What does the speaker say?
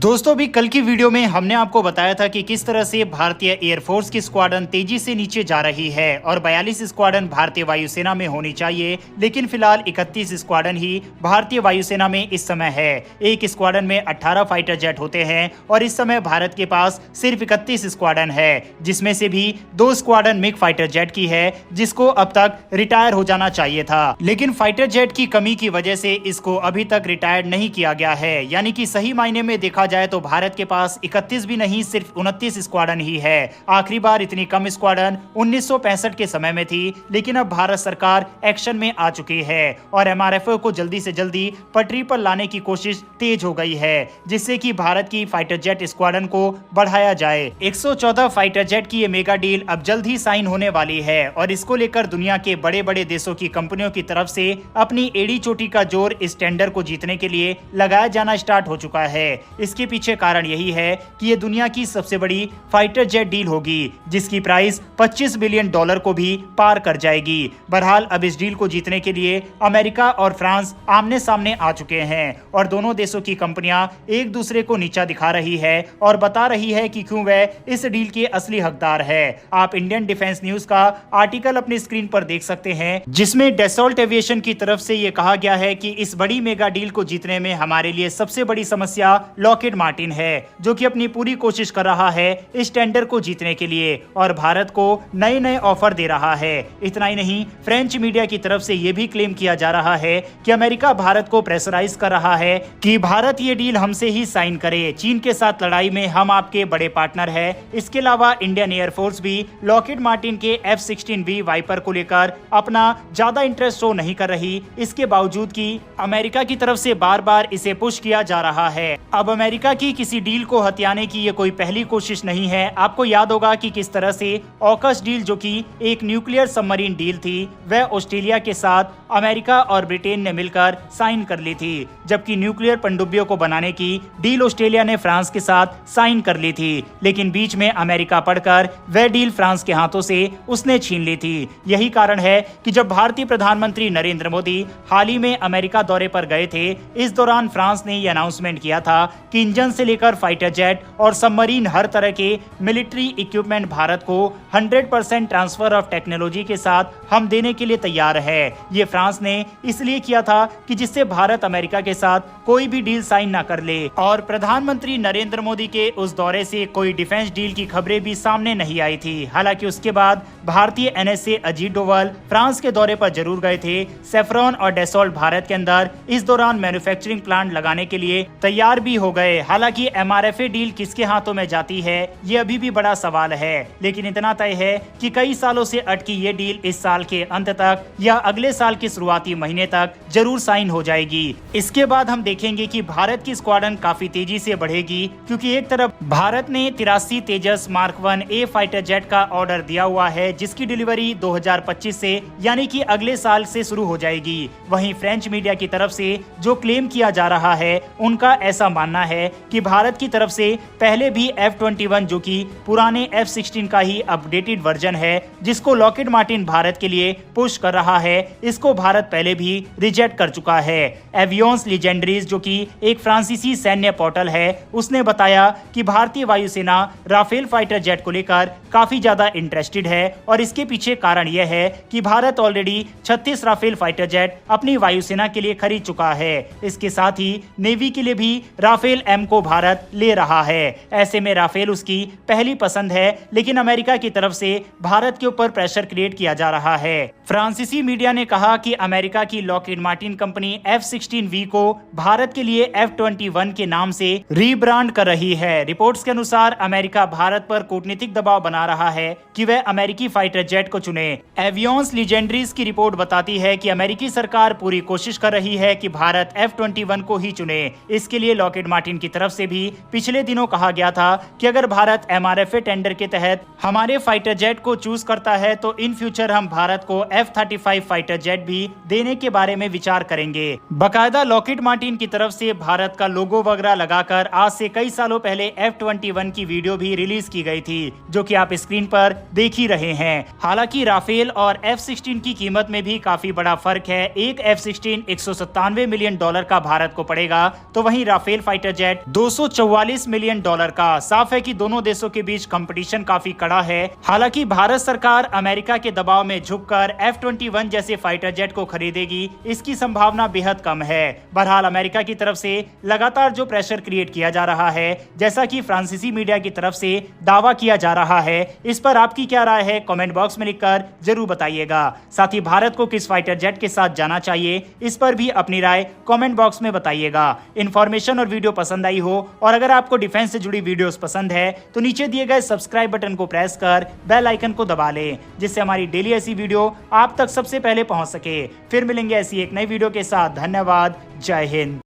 दोस्तों भी कल की वीडियो में हमने आपको बताया था कि किस तरह से भारतीय एयरफोर्स की स्क्वाड्रन तेजी से नीचे जा रही है और 42 स्क्वाड्रन भारतीय वायुसेना में होनी चाहिए, लेकिन फिलहाल 31 स्क्वाड्रन ही भारतीय वायुसेना में इस समय है। एक स्क्वाड्रन में 18 फाइटर जेट होते हैं और इस समय भारत के पास सिर्फ 31 स्क्वाड्रन है, जिसमें से भी 2 स्क्वाड्रन मिग फाइटर जेट की है, जिसको अब तक रिटायर हो जाना चाहिए था, लेकिन फाइटर जेट की कमी की वजह से इसको अभी तक रिटायर नहीं किया गया है। यानी कि सही मायने में देखा जाए तो भारत के पास 31 भी नहीं सिर्फ 29 स्क्वाड्रन ही है। आखिरी बार इतनी कम स्क्वाड्रन 1965 के समय में थी, लेकिन अब भारत सरकार एक्शन में आ चुकी है और एमआरएफओ को जल्दी से जल्दी पटरी पर लाने की कोशिश तेज हो गई है, जिससे कि भारत की फाइटर जेट स्क्वाड्रन को बढ़ाया जाए। 114 फाइटर जेट की ये मेगा डील अब जल्द ही साइन होने वाली है और इसको लेकर दुनिया के बड़े बड़े देशों की कंपनियों की तरफ से अपनी एड़ी चोटी का जोर इस टेंडर को जीतने के लिए लगाया जाना स्टार्ट हो चुका है। इसके पीछे कारण यही है कि ये दुनिया की सबसे बड़ी फाइटर जेट डील होगी, जिसकी प्राइस $25 बिलियन को भी पार कर जाएगी। बहरहाल अब इस डील को जीतने के लिए अमेरिका और फ्रांस आमने सामने आ चुके हैं और दोनों देशों की कंपनियां एक दूसरे को नीचा दिखा रही है और बता रही है कि क्यों वह इस डील के असली हकदार है। आप इंडियन डिफेंस न्यूज का आर्टिकल अपनी स्क्रीन पर देख सकते हैं, जिसमें डैसॉल्ट एविएशन की तरफ से यह कहा गया है कि इस बड़ी मेगा डील को जीतने में हमारे लिए सबसे बड़ी समस्या लॉकहीड मार्टिन है, जो कि अपनी पूरी कोशिश कर रहा है इस टेंडर को जीतने के लिए और भारत को नए नए ऑफर दे रहा है। इतना ही नहीं, फ्रेंच मीडिया की तरफ से यह भी क्लेम किया जा रहा है कि अमेरिका भारत को प्रेशराइज कर रहा है कि भारत ये डील हमसे ही साइन करे। चीन के साथ लड़ाई में हम आपके बड़े पार्टनर है। इसके अलावा इंडियन एयरफोर्स भी लॉकहीड मार्टिन के F-16V वाइपर को लेकर अपना ज्यादा इंटरेस्ट शो नहीं कर रही, इसके बावजूद कि अमेरिका की तरफ से बार बार इसे पुश किया जा रहा है। अब अमेरिका की किसी डील को हथियाने की ये कोई पहली कोशिश नहीं है। आपको याद होगा कि किस तरह से ऑकस डील, जो कि एक न्यूक्लियर सबमरीन डील थी, वह ऑस्ट्रेलिया के साथ अमेरिका और ब्रिटेन ने मिलकर साइन कर ली थी, जबकि न्यूक्लियर पनडुब्बियों को बनाने की डील ऑस्ट्रेलिया ने फ्रांस के साथ साइन कर ली थी, लेकिन बीच में अमेरिका पड़कर वह डील फ्रांस के हाथों से उसने छीन ली थी। यही कारण है कि जब भारतीय प्रधानमंत्री नरेंद्र मोदी हाल ही में अमेरिका दौरे पर गए थे, इस दौरान फ्रांस ने यह अनाउंसमेंट किया था कि इंजन से लेकर फाइटर जेट और सबमरीन हर तरह के मिलिट्री इक्विपमेंट भारत को 100% ट्रांसफर ऑफ टेक्नोलॉजी के साथ हम देने के लिए तैयार है। ये फ्रांस ने इसलिए किया था कि जिससे भारत अमेरिका के साथ कोई भी डील साइन ना कर ले और प्रधानमंत्री नरेंद्र मोदी के उस दौरे से कोई डिफेंस डील की खबरें भी सामने नहीं आई थी। हालांकि उसके बाद भारतीय NSA अजीत डोवाल फ्रांस के दौरे पर जरूर गए थे। सेफ्रॉन और डैसॉल्ट भारत के अंदर इस दौरान मैन्युफैक्चरिंग प्लांट लगाने के लिए तैयार भी हो गए। हालांकि MRFA डील किसके हाथों में जाती है, ये अभी भी बड़ा सवाल है, लेकिन इतना तय है कि कई सालों से अटकी ये डील इस साल के अंत तक या अगले साल के शुरुआती महीने तक जरूर साइन हो जाएगी। इसके बाद हम देखेंगे कि भारत की स्क्वाड्रन काफी तेजी से बढ़ेगी, क्योंकि एक तरफ भारत ने 83 तेजस मार्क 1A फाइटर जेट का ऑर्डर दिया हुआ है, जिसकी डिलीवरी 2025 से यानी कि अगले साल से शुरू हो जाएगी। वहीं फ्रेंच मीडिया की तरफ से जो क्लेम किया जा रहा है, उनका ऐसा मानना है कि भारत की तरफ से पहले भी F-21, जो कि पुराने F-16 का ही अपडेटेड वर्जन है, जिसको लॉकहीड मार्टिन भारत के लिए पुश कर रहा है, इसको भारत पहले भी रिजेक्ट कर चुका है। एवियोन्स लीजेंडरीज, जो कि एक फ्रांसीसी सैन्य पोर्टल है, उसने बताया कि भारतीय वायुसेना राफेल फाइटर जेट को लेकर काफी ज्यादा इंटरेस्टेड है और इसके पीछे कारण यह है कि Bharat already 36 Rafale fighter jet अपनी वायुसेना के लिए खरीद चुका है। इसके साथ ही नेवी के लिए भी राफेल M को भारत ले रहा है। ऐसे में राफेल उसकी पहली पसंद है, लेकिन अमेरिका की तरफ से भारत के ऊपर प्रेशर क्रिएट किया जा रहा है। फ्रांसीसी मीडिया ने कहा कि अमेरिका की लॉकहीड मार्टिन कंपनी F-16V को भारत के लिए F-21 के नाम से रीब्रांड कर रही है। रिपोर्ट्स के अनुसार अमेरिका भारत पर कूटनीतिक दबाव बना रहा है कि वह अमेरिकी फाइटर जेट को चुने। एवियोन्स लीजेंडरीज की रिपोर्ट बताती है कि अमेरिकी सरकार पूरी कोशिश कर रही है कि भारत F-21 को ही चुने। इसके लिए लॉकहीड मार्टिन की तरफ से भी पिछले दिनों कहा गया था कि अगर भारत MRFA टेंडर के तहत हमारे फाइटर जेट को चूज करता है तो इन फ्यूचर हम भारत को F-35 फाइटर जेट भी देने के बारे में विचार करेंगे। बकायदा लॉकहीड मार्टिन की तरफ से भारत का लोगो वगैरह लगाकर आज से कई सालों पहले F-21 की वीडियो भी रिलीज की गई थी, जो कि आप स्क्रीन पर देख ही रहे हैं। हालांकि राफेल और F-16 की कीमत में भी काफी बड़ा फर्क है। एक F-16 $197 मिलियन का भारत को पड़ेगा, तो वहीं Rafale fighter jet jet $244 million का। साफ है कि दोनों देशों के बीच कंपटीशन काफी कड़ा है। हालांकि भारत सरकार अमेरिका के दबाव में झुककर F-21 जैसे फाइटर जेट को खरीदेगी, इसकी संभावना बेहद कम है। बहरहाल अमेरिका की तरफ से लगातार जो प्रेशर क्रिएट किया जा रहा है, जैसा कि फ्रांसीसी मीडिया की तरफ से दावा किया जा रहा है, इस पर आपकी क्या राय है कमेंट बॉक्स में लिखकर जरूर बताइएगा। साथ ही भारत को किस फाइटर जेट के साथ जाना चाहिए, इस पर भी अपनी राय कमेंट बॉक्स में बताइएगा। इन्फॉर्मेशन और वीडियो पसंद आई हो और अगर आपको डिफेंस से जुड़ी वीडियोस पसंद है तो नीचे दिए गए सब्सक्राइब बटन को प्रेस कर बेल आइकन को दबा लें, जिससे हमारी डेली ऐसी वीडियो आप तक सबसे पहले पहुंच सके। फिर मिलेंगे ऐसी एक नई वीडियो के साथ। धन्यवाद। जय हिंद।